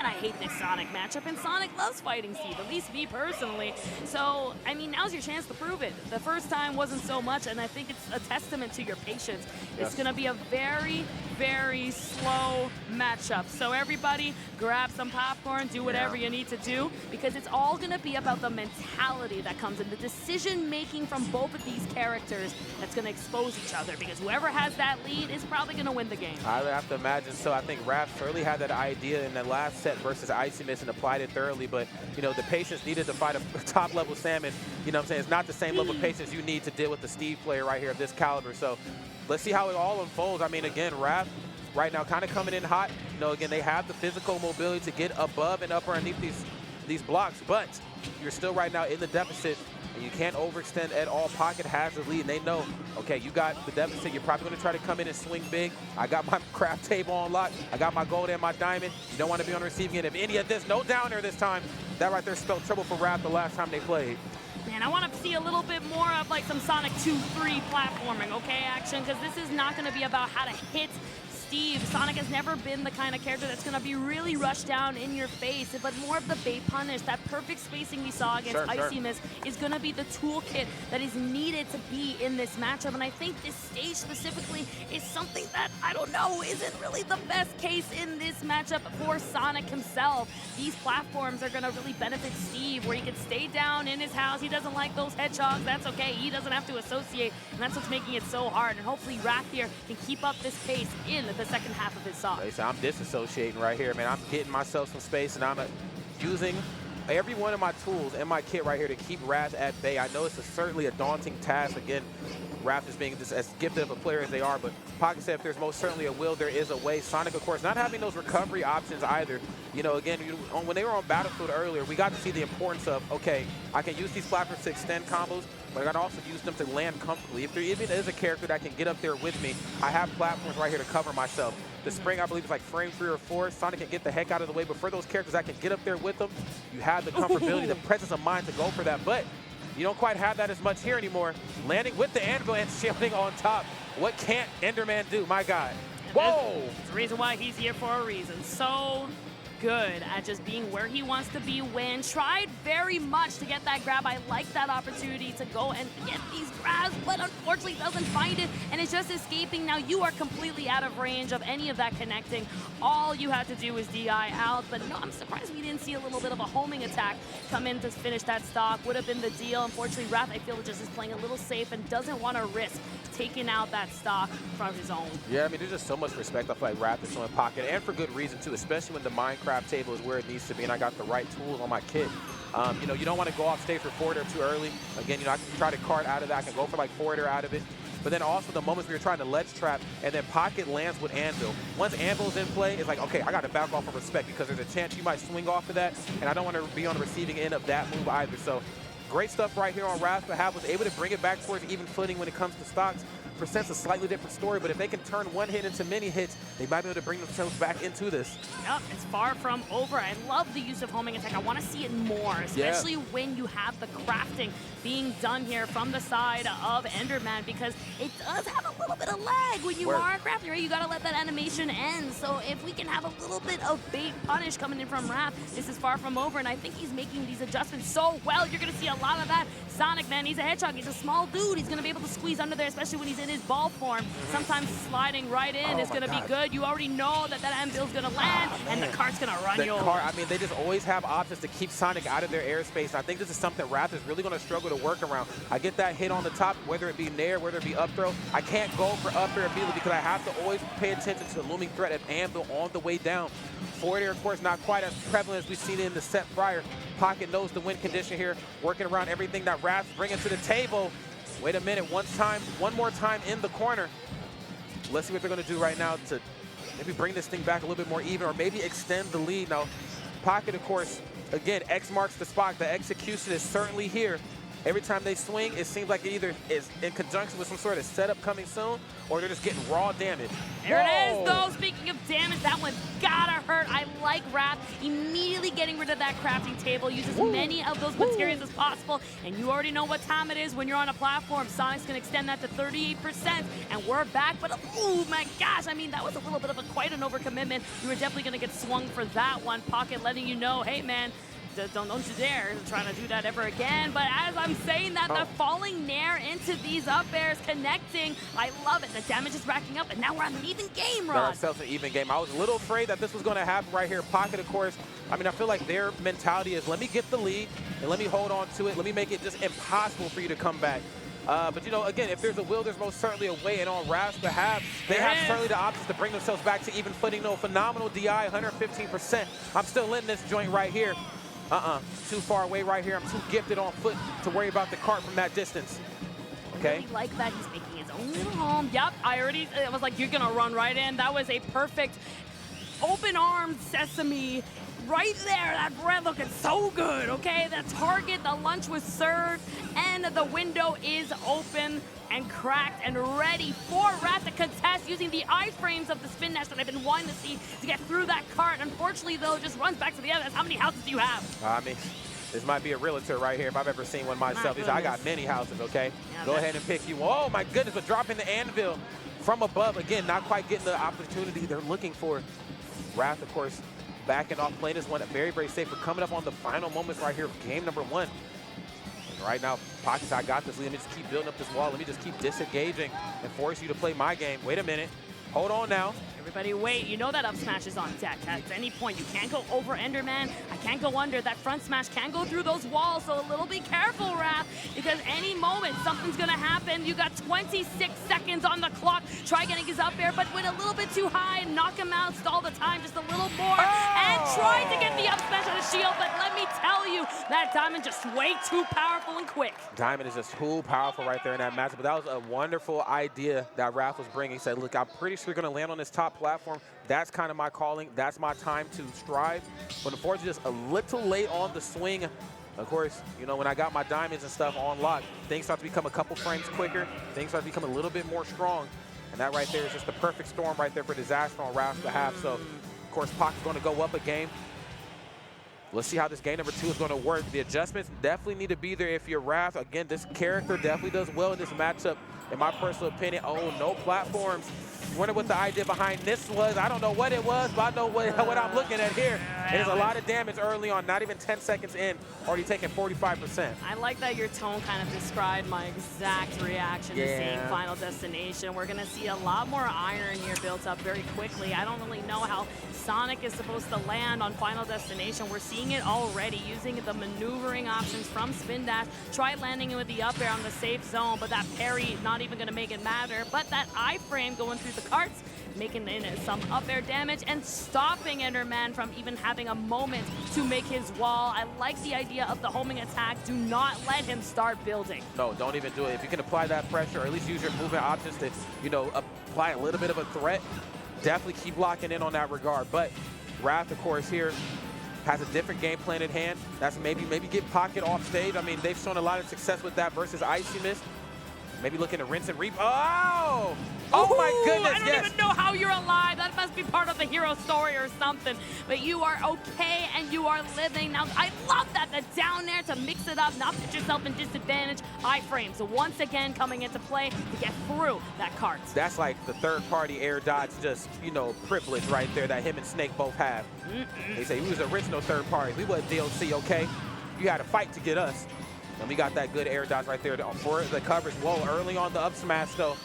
man, I hate this Sonic matchup, and Sonic loves fighting Steve, at least me personally. So, I mean, now's your chance to prove it. The first time wasn't so much, and I think it's a testament to your patience. It's going to be a very, very slow matchup. So everybody, grab some popcorn, do whatever you need to do, because it's all going to be about the mentality that comes in, the decision-making from both of these characters that's going to expose each other, because whoever has that lead is probably going to win the game. I would have to imagine so. I think Raph certainly had that idea in the last set versus Icy Mist and applied it thoroughly, but, you know, the patience needed to fight a top-level Samus, you know what I'm saying? It's not the same level of patience you need to deal with the Steve player right here of this caliber. So let's see how it all unfolds. I mean, again, Raph right now kind of coming in hot. You know, again, they have the physical mobility to get above and up underneath these blocks, but you're still right now in the deficit, and you can't overextend at all. Pocket has the lead, and they know, okay, you got the deficit. You're probably going to try to come in and swing big. I got my craft table on lock. I got my gold and my diamond. You don't want to be on the receiving end of any of this. No down there this time. That right there spelled trouble for Raph the last time they played. Man, I want to see a little bit more of like some Sonic 2-3 platforming, okay, action, because this is not going to be about how to hit Steve. Sonic has never been the kind of character that's going to be really rushed down in your face, but more of the bait punish. That perfect spacing we saw against Icy Mist is going to be the toolkit that is needed to be in this matchup, and I think this stage specifically is something that, I don't know, isn't really the best case in this matchup for Sonic himself. These platforms are going to really benefit Steve, where he can stay down in his house. He doesn't like those hedgehogs. That's okay. He doesn't have to associate, and that's what's making it so hard, and hopefully Raph here can keep up this pace in the second half of his song. So I'm disassociating right here, man. I'm getting myself some space, and I'm using every one of my tools in my kit right here to keep Raph at bay. I know it's certainly a daunting task. Again, Raph is being just as gifted of a player as they are, but Pocket said if there's most certainly a will, there is a way. Sonic, of course, not having those recovery options either. You know, again, when they were on Battlefield earlier, we got to see the importance of, okay, I can use these platforms to extend combos, but I got to also use them to land comfortably. If there even is a character that can get up there with me, I have platforms right here to cover myself. The spring, I believe, is like frame 3 or 4. Sonic can get the heck out of the way, but for those characters that can get up there with them, you have the comfortability, the presence of mind to go for that. But you don't quite have that as much here anymore. Landing with the anvil and shielding on top. What can't Enderman do? My God. Whoa! It's the reason why he's here for a reason. So good at just being where he wants to be when. Tried very much to get that grab. I like that opportunity to go and get these grabs, but unfortunately doesn't find it, and it's just escaping. Now you are completely out of range of any of that connecting. All you had to do was DI out, but no, I'm surprised we didn't see a little bit of a homing attack come in to finish that stock. Would have been the deal. Unfortunately, Raph, I feel, just is playing a little safe and doesn't want to risk taking out that stock from his own. Yeah, I mean, there's just so much respect I feel like Raph is showing Pocket, and for good reason too, especially when the Minecraft table is where it needs to be, and I got the right tools on my kit. You know, you don't want to go off stage for forwarder too early. Again, you know, I can try to cart out of that. I can go for like forwarder out of it. But then also the moments where you're trying to ledge trap and then Pocket lands with Anvil. Once Anvil's in play, it's like, okay, I got to back off of respect because there's a chance you might swing off of that, and I don't want to be on the receiving end of that move either. So great stuff right here on Raph. But was able to bring it back towards even footing when it comes to stocks. Percent's a slightly different story, but if they can turn one hit into many hits, they might be able to bring themselves back into this. Yep, it's far from over. I love the use of homing attack. I want to see it more, especially when you have the crafting being done here from the side of Enderman, because it does have a little bit of lag when you are crafting, right? You got to let that animation end. So if we can have a little bit of bait punish coming in from Raph, this is far from over, and I think he's making these adjustments so well. You're going to see a lot of that. Sonic, man, he's a hedgehog. He's a small dude. He's going to be able to squeeze under there, especially when he's in his ball form. Sometimes sliding right in is going to be good. You already know that that anvil's going to land, and the cart's going to run you over. I mean, they just always have options to keep Sonic out of their airspace. And I think this is something Raph is really going to struggle to work around. I get that hit on the top, whether it be nair, whether it be up throw. I can't go for up throw immediately because I have to always pay attention to the looming threat of anvil on the way down. Forward air, of course, not quite as prevalent as we've seen it in the set prior. Pocket knows the win condition here, working around everything that Raph's bringing to the table. Wait a minute, one more time in the corner. Let's see what they're going to do right now to maybe bring this thing back a little bit more even, or maybe extend the lead. Now, Pocket, of course, again, X marks the spot. The execution is certainly here. Every time they swing, it seems like it either is in conjunction with some sort of setup coming soon, or they're just getting raw damage. There it is, though. Speaking of damage, that one's gotta hurt. I like Raph immediately getting rid of that crafting table. Use as many of those materials as possible. And you already know what time it is when you're on a platform. Sonic's going to extend that to 38%. And we're back. But, oh, my gosh. I mean, that was a little bit of quite an overcommitment. You were definitely going to get swung for that one. Pocket letting you know, hey, man, don't you dare trying to do that ever again. But as I'm saying that, the falling nair into these up airs connecting. I love it. The damage is racking up, and now we're on an even game, Rod. Ourselves an even game. I was a little afraid that this was going to happen right here. Pocket, of course. I mean, I feel like their mentality is, let me get the lead, and let me hold on to it. Let me make it just impossible for you to come back. But, you know, again, if there's a will, there's most certainly a way. And on Raph's behalf, they have certainly the options to bring themselves back to even footing. No, phenomenal DI, 115%. I'm still in this joint right here. Too far away right here. I'm too gifted on foot to worry about the cart from that distance. Okay. I really like that he's making his own little home. Yep, I was like, you're going to run right in. That was a perfect open armed sesame right there. That bread looking so good, okay? The target, the lunch was served, and the window is open and cracked and ready for Raph to contest using the iframes of the spin dash that I've been wanting to see to get through that cart. Unfortunately, though, it just runs back to the others. How many houses do you have? I mean, this might be a realtor right here if I've ever seen one myself. I got many houses, okay? Yeah, go ahead and pick you. Oh, my goodness, but dropping the anvil from above. Again, not quite getting the opportunity they're looking for. Raph, of course, backing off, playing this one very, very safe. We're coming up on the final moments right here of game number 1. And right now, Pockets, I got this. Let me just keep building up this wall. Let me just keep disengaging and force you to play my game. Wait a minute. Hold on now. Everybody wait, you know that up smash is on deck. At any point, you can't go over Enderman. I can't go under. That front smash can go through those walls, so a little be careful, Raph, because any moment something's gonna happen. You got 26 seconds on the clock. Try getting his up air, but went a little bit too high. Knock him out, stall the time just a little more, and tried to get the up smash on the shield, but let me tell you, that Diamond just way too powerful and quick. Diamond is just too powerful right there in that matchup, but that was a wonderful idea that Raph was bringing. He said, look, I'm pretty sure you're gonna land on this top platform. That's kind of my calling. That's my time to strive. But unfortunately, just a little late on the swing. Of course, you know, when I got my diamonds and stuff on lock, things start to become a couple frames quicker. Things start to become a little bit more strong. And that right there is just the perfect storm right there for disaster on Raph's behalf. So, of course, Pocket's going to go up a game. Let's see how this game number 2 is going to work. The adjustments definitely need to be there if you're Raph. Again, this character definitely does well in this matchup, in my personal opinion. Oh, no platforms. Wonder what the idea behind this was. I don't know what it was, but I know what I'm looking at here. There's a lot of damage early on, not even 10 seconds in, already taking 45%. I like that your tone kind of described my exact reaction to seeing Final Destination. We're going to see a lot more iron here built up very quickly. I don't really know how Sonic is supposed to land on Final Destination. We're seeing it already, using the maneuvering options from Spin Dash. Tried landing it with the up air on the safe zone, but that parry not even going to make it matter. But that iframe going through the carts, making in some up air damage and stopping Enderman from even having a moment to make his wall. I like the idea of the homing attack. Do not let him start building. No, don't even do it. If you can apply that pressure, or at least use your movement options to, you know, apply a little bit of a threat, definitely keep locking in on that regard. But Raph, of course, here has a different game plan at hand. That's maybe get Pocket off stage. I mean, they've shown a lot of success with that versus Icy Mist. Maybe looking to rinse and reap. Oh! Oh my goodness, I don't even know how you're alive. That must be part of the hero story or something. But you are okay and you are living. Now, I love that. The down there to mix it up, not put yourself in disadvantage. Iframes, so once again coming into play to get through that cart. That's like the third-party air dodge, just, you know, privilege right there that him and Snake both have. They say we was original third party. We wasn't DLC, okay? You had to fight to get us. And we got that good air dodge right there for the coverage. Whoa, early on the up smash, though.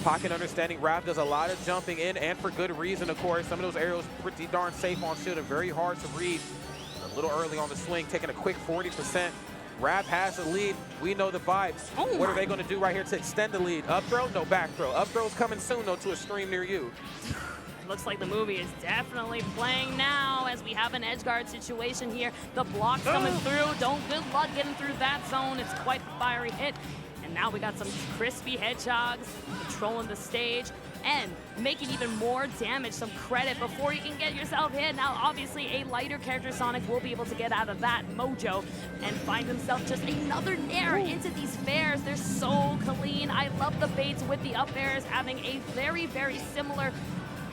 Pocket understanding Raph does a lot of jumping in, and for good reason, of course. Some of those arrows pretty darn safe on shield and very hard to read. A little early on the swing, taking a quick 40%. Raph has the lead. We know the vibes. What are they going to do right here to extend the lead? Up throw? No, back throw. Up throw's coming soon, though, to a stream near you. Looks like the movie is definitely playing now as we have an edge guard situation here. The block's coming through. Good luck getting through that zone. It's quite a fiery hit. And now we got some crispy hedgehogs controlling the stage and making even more damage. Some credit before you can get yourself hit. Now, obviously, a lighter character Sonic will be able to get out of that mojo and find himself just another nair into these fairs. They're so clean. I love the baits with the up airs having a very, very similar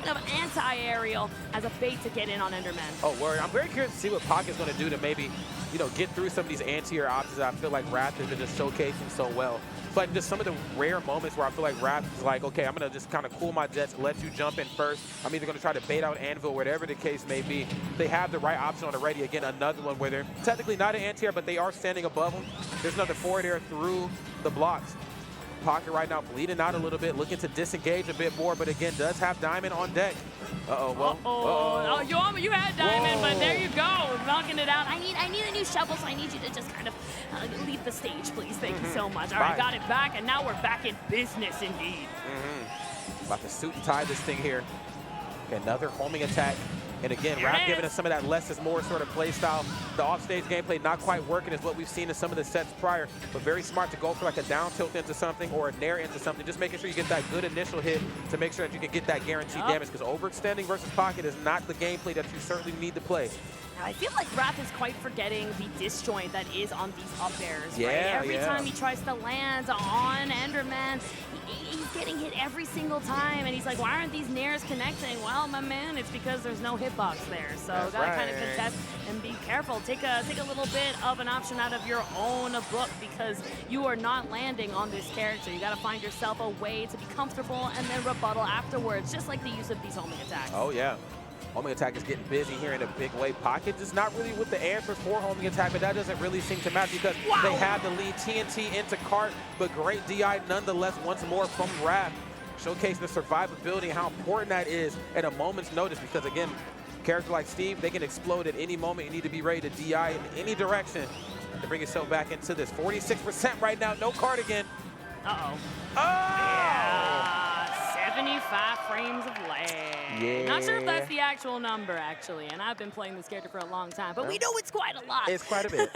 kind of anti-aerial as a bait to get in on Enderman. Oh, word. I'm very curious to see what Pocket's going to do to maybe, you know, get through some of these anti-air options that I feel like Wrath has been just showcasing so well. It's like just some of the rare moments where I feel like Wrath is like, okay, I'm going to just kind of cool my jets, let you jump in first. I'm either going to try to bait out Anvil, whatever the case may be. They have the right option on the ready. Again, another one where they're technically not an anti-air, but they are standing above them. There's another forward air through the blocks. Pocket right now bleeding out a little bit, looking to disengage a bit more, but again, does have Diamond on deck. Uh-oh, well, Oh, you had Diamond, Whoa. but there you go, knocking it out. I need a new shovel, so I need you to just kind of leave the stage, please. Thank you so much. All right, got it back, and now we're back in business indeed. About to suit and tie this thing here. Okay, another homing attack. And again, Wrath giving us some of that less is more sort of play style. The offstage gameplay not quite working is what we've seen in some of the sets prior, but very smart to go for like a down tilt into something or a nair into something, just making sure you get that good initial hit to make sure that you can get that guaranteed damage, because overextending versus Pocket is not the gameplay that you certainly need to play. Now, I feel like Wrath is quite forgetting the disjoint that is on these up airs, right? Yeah, Every time he tries to land on Enderman, he's getting hit every single time, and he's like, why aren't these nairs connecting? Well, my man, it's because there's no hitbox there. So That's gotta right. kind of contest and be careful. Take a little bit of an option out of your own book, because you are not landing on this character. You gotta find yourself a way to be comfortable and then rebuttal afterwards, just like the use of these homing attacks. Oh, yeah. Homing attack is getting busy here in a big way. Pocket is not really with the answer for homing attack, but that doesn't really seem to matter because they have the lead TNT into cart, but great DI nonetheless once more from Wrath, showcasing the survivability and how important that is at a moment's notice, because again, characters like Steve, they can explode at any moment. You need to be ready to DI in any direction to bring yourself back into this. 46% right now, no Cardigan. Uh-oh. Oh! Yeah, 75 frames of lag. Yeah. Not sure if that's the actual number, actually, and I've been playing this character for a long time, but we know it's quite a lot. It's quite a bit.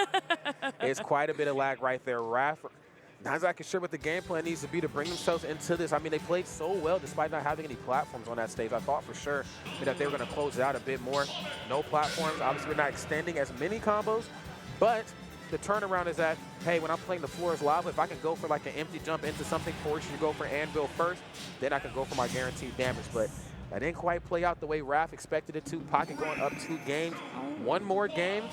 It's quite a bit of lag right there. Wrath, not exactly sure what the game plan needs to be to bring themselves into this. I mean, they played so well despite not having any platforms on that stage. I thought for sure that they were going to close it out a bit more. No platforms. Obviously, we're not extending as many combos, but the turnaround is that, hey, when I'm playing the floor is lava, if I can go for like an empty jump into something, force you to go for Anvil first, then I can go for my guaranteed damage. But that didn't quite play out the way Wrath expected it to. Pocket going up 2 games. One more game,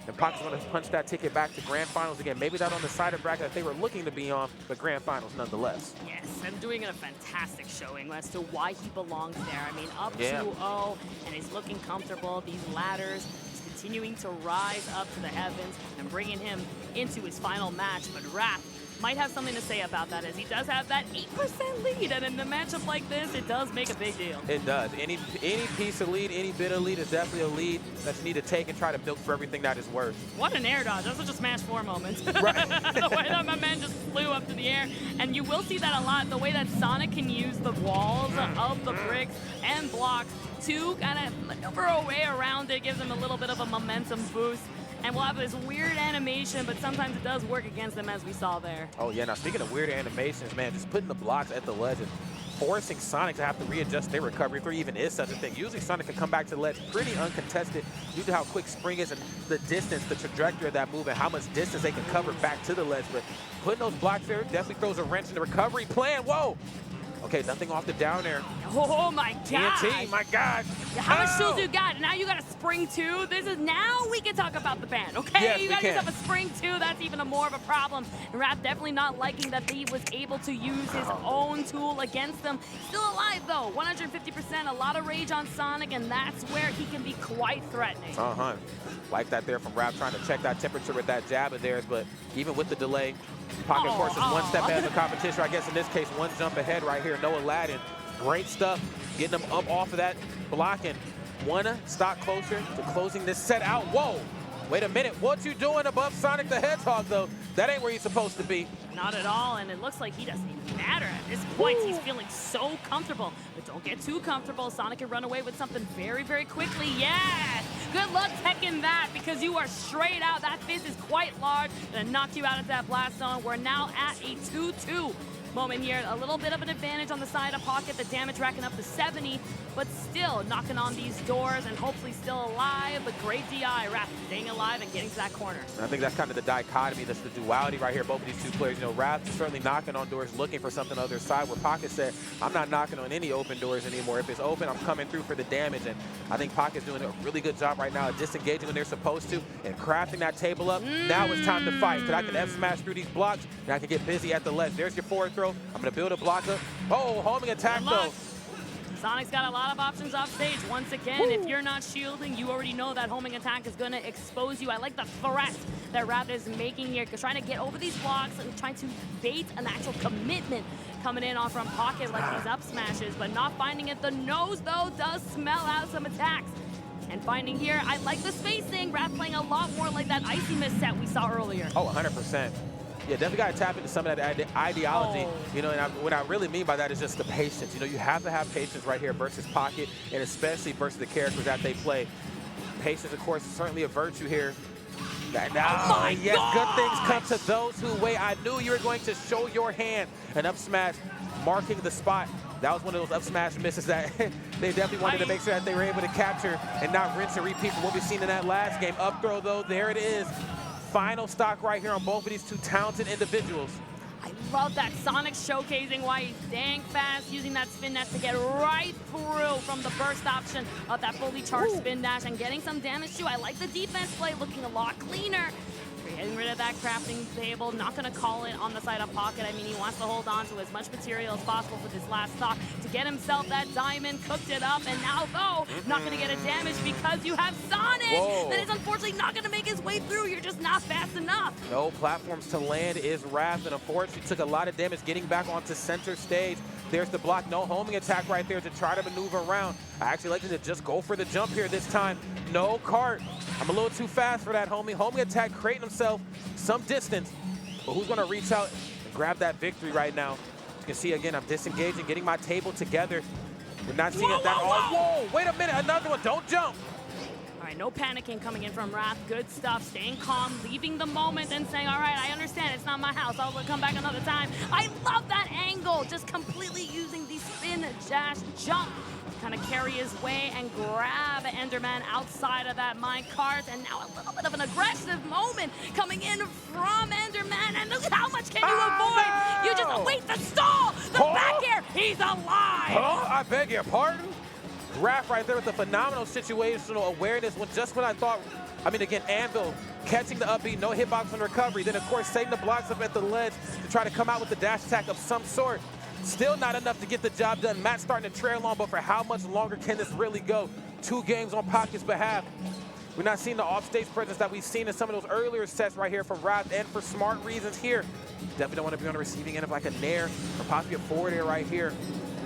and Pocket's going to punch that ticket back to Grand Finals again. Maybe not on the side of bracket that they were looking to be on, but Grand Finals nonetheless. Yes, and doing a fantastic showing as to why he belongs there. I mean, up 2-0, and he's looking comfortable. These ladders continuing to rise up to the heavens and bringing him into his final match. But Wrath might have something to say about that, as he does have that 8% lead, and in a matchup like this, it does make a big deal. It does. Any piece of lead, any bit of lead is definitely a lead that you need to take and try to milk for everything that is worth. What an air dodge. That's such a Smash 4 moment. Right. The way that my man just flew up to the air, and you will see that a lot, the way that Sonic can use the walls of the bricks and blocks to kind of maneuver a way around it, gives him a little bit of a momentum boost. And we'll have this weird animation, but sometimes it does work against them, as we saw there. Oh, yeah. Now, speaking of weird animations, man, just putting the blocks at the ledge and forcing Sonic to have to readjust their recovery, if there even is such a thing. Usually, Sonic can come back to the ledge pretty uncontested due to how quick Spring is and the distance, the trajectory of that move, and how much distance they can cover back to the ledge. But putting those blocks there definitely throws a wrench in the recovery plan. Whoa! Okay, nothing off the down air. Oh my God! TNT, my God! How much tools you got? Now you got a spring too. Now we can talk about the ban, okay? Yes, you we got can. yourself a spring too. That's even more of a problem. And Wrath definitely not liking that he was able to use his own tool against them. Still alive though, 150%. A lot of rage on Sonic, and that's where he can be quite threatening. Like that there from Wrath, trying to check that temperature with that jab of theirs, but even with the delay, Pocket, of course, is one step ahead of the competition. I guess in this case, one jump ahead right here. No Aladdin. Great stuff. Getting them up off of that block and one stock closer to closing this set out. Whoa! Wait a minute. What you doing above Sonic the Hedgehog, though? That ain't where you're supposed to be. Not at all, and it looks like he doesn't even matter at this point. He's feeling so comfortable, but don't get too comfortable. Sonic can run away with something very, very quickly. Yes! Good luck teching that, because you are straight out. That fist is quite large. Gonna knock you out of that blast zone. We're now at a 2-2. moment here. A little bit of an advantage on the side of Pocket, the damage racking up to 70, but still knocking on these doors and hopefully still alive. But great DI, Wrath staying alive and getting to that corner. And I think that's kind of the dichotomy, that's the duality right here. Both of these two players, you know, Wrath is certainly knocking on doors, looking for something on the other side, where Pocket said, I'm not knocking on any open doors anymore. If it's open, I'm coming through for the damage. And I think Pocket's doing a really good job right now of disengaging when they're supposed to and crafting that table up. Now it's time to fight, because I can F smash through these blocks and I can get busy at the ledge. There's your forward throw. I'm going to build a block up. Oh, homing attack though. Sonic's got a lot of options off stage. Once again, if you're not shielding, you already know that homing attack is going to expose you. I like the threat that Wrath is making here, because trying to get over these blocks and trying to bait an actual commitment coming in on from Pocket like these up smashes, but not finding it. The nose, though, does smell out some attacks. And finding here, I like the spacing. Wrath playing a lot more like that Icy Mist set we saw earlier. Oh, 100%. Yeah, definitely got to tap into some of that ideology, you know, and what I really mean by that is just the patience. You know, you have to have patience right here versus Pocket, and especially versus the characters that they play. Patience, of course, is certainly a virtue here. Oh yes, gosh! Good things come to those who wait. I knew you were going to show your hand. An up smash, marking the spot. That was one of those up smash misses that they definitely wanted to make sure that they were able to capture and not rinse and repeat from what we've seen in that last game. Up throw, though, there it is. Final stock right here on both of these two talented individuals. I love that Sonic showcasing why he's dang fast, using that spin dash to get right through from the burst option of that fully charged spin dash and getting some damage too. I like the defense play, looking a lot cleaner. Getting rid of that crafting table, not going to call it on the side of Pocket. I mean, he wants to hold on to as much material as possible for this last stock to get himself that diamond, cooked it up, and now, though, not going to get a damage because you have Sonic that is unfortunately not going to make his way through. You're just not fast enough. No platforms to land is Wrath, and unfortunately took a lot of damage getting back onto center stage. There's the block, no homing attack right there to try to maneuver around. I actually like to just go for the jump here this time. No cart. I'm a little too fast for that homing. Homing attack creating himself some distance, but who's gonna reach out and grab that victory right now? You can see again, I'm disengaging, getting my table together. We're not seeing it that all. Whoa, wait a minute, another one, don't jump. All right, no panicking coming in from Wrath. Good stuff, staying calm, leaving the moment and saying, all right, I understand, it's not my house. I'll come back another time. I love that angle, just completely using the spin dash jump to kind of carry his way and grab Enderman outside of that minecart. And now a little bit of an aggressive moment coming in from Enderman. And look at how much can you avoid? No! You just wait, the stall, the back air, he's alive. Oh, I beg your pardon? Wrath right there with the phenomenal situational awareness when I thought, I mean, again, Anvil catching the upbeat, no hitbox on recovery. Then, of course, setting the blocks up at the ledge to try to come out with the dash attack of some sort. Still not enough to get the job done. Matt starting to trail on, but for how much longer can this really go? 2 games on Pocket's behalf. We're not seeing the offstage presence that we've seen in some of those earlier sets right here from Wrath, and for smart reasons here. Definitely don't want to be on the receiving end of like a nair or possibly a forward air right here.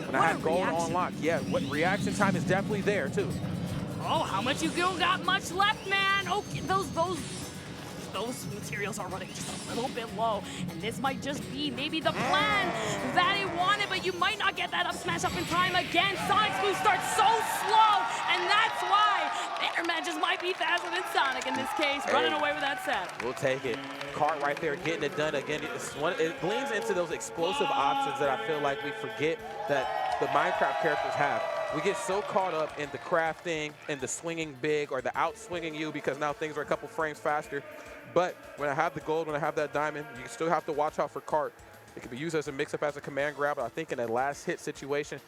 When I had gold on lock. Yeah, what reaction time is definitely there too. Oh, how much you don't got much left, man. Okay, those materials are running just a little bit low, and this might just be maybe the plan that he wanted, but you might not get that up smash up in time again. Sonic's move starts so slow, and that's why Enderman just might be faster than Sonic in this case, running away with that set. We'll take it. Cart right there, getting it done again. It leans into those explosive options that I feel like we forget that the Minecraft characters have. We get so caught up in the crafting and the swinging big or the out-swinging you because now things are a couple frames faster. But when I have the gold, when I have that diamond, you still have to watch out for Cart. It can be used as a mix-up as a command grab, but I think in a last hit situation,